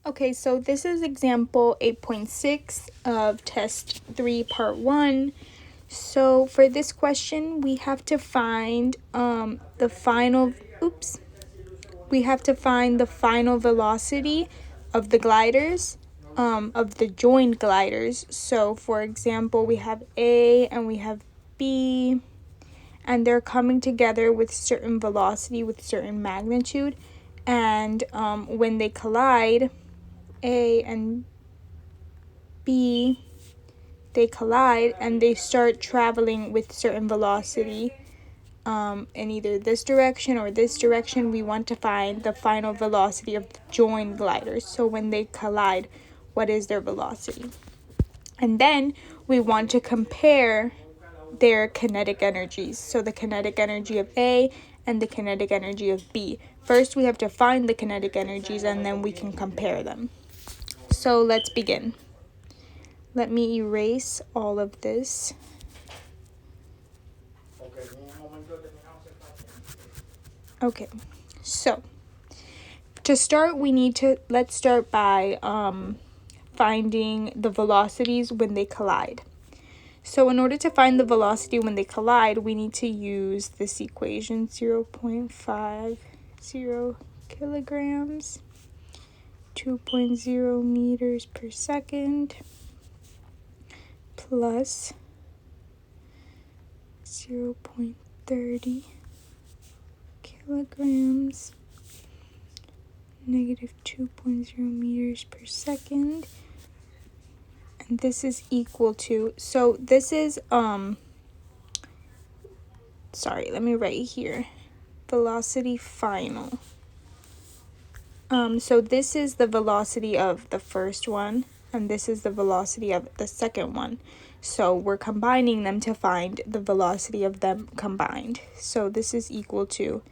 Okay, so this is example 8.6 of test 3 part 1. So for this question, we have to find the final velocity of the gliders, of the joined gliders. So for example, we have A and we have B, and they're coming together with certain velocity, with certain magnitude, and when they collide, A and B, they collide and they start traveling with certain velocity in either this direction or this direction. We want to find the final velocity of the joined gliders. So when they collide, what is their velocity? And then we want to compare their kinetic energies. So the kinetic energy of A and the kinetic energy of B. First, we have to find the kinetic energies and then we can compare them. So let's begin. Let me erase all of this. Okay, so to start, let's start by finding the velocities when they collide. So in order to find the velocity when they collide, we need to use this equation, 0.50 kilograms, 2.0 meters per second, plus 0.30 kilograms, negative 2.0 meters per second. And this is equal to, so this is, let me write here, velocity final. So this is the velocity of the first one, and this is the velocity of the second one. So we're combining them to find the velocity of them combined. So this is equal to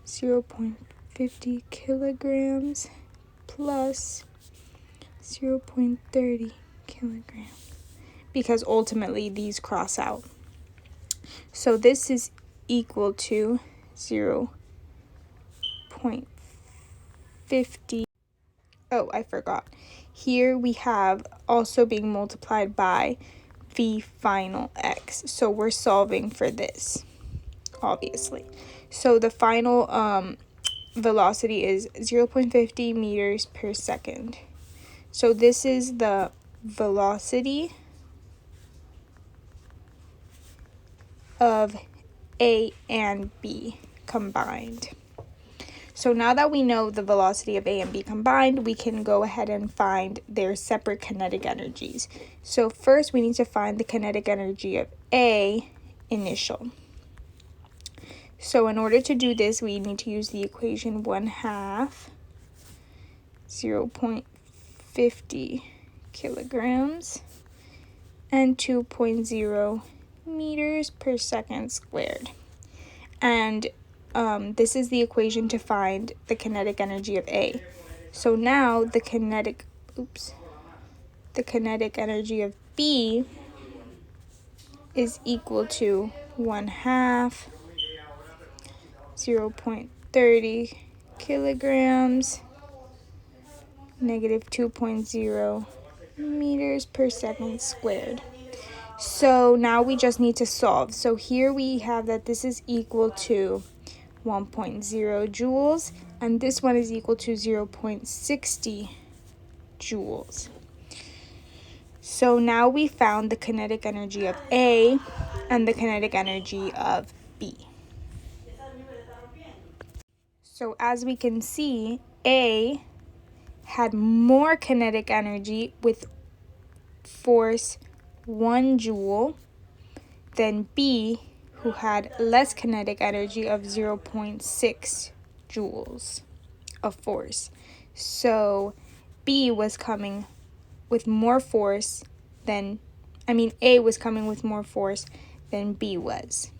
0.50 kilograms plus 0.30 kilograms, because ultimately these cross out. So this is equal to 0.50. Oh, I forgot. Here we have also being multiplied by v final x. So we're solving for this, obviously. So the final velocity is 0.50 meters per second. So this is the velocity of A and B combined. So now that we know the velocity of A and B combined, we can go ahead and find their separate kinetic energies. So first we need to find the kinetic energy of A initial. So in order to do this, we need to use the equation 1/2 0.50 kilograms and 2.0 meters per second squared. And this is the equation to find the kinetic energy of A. So now the kinetic energy of B is equal to 1/2 0.30 kilograms, negative 2.0 meters per second squared. So now we just need to solve. So here we have that this is equal to 1.0 joules, and this one is equal to 0.60 joules. So now we found the kinetic energy of A and the kinetic energy of B. So as we can see, A had more kinetic energy with force 1 joule than B, who had less kinetic energy of 0.6 joules of force. So A was coming with more force than B was.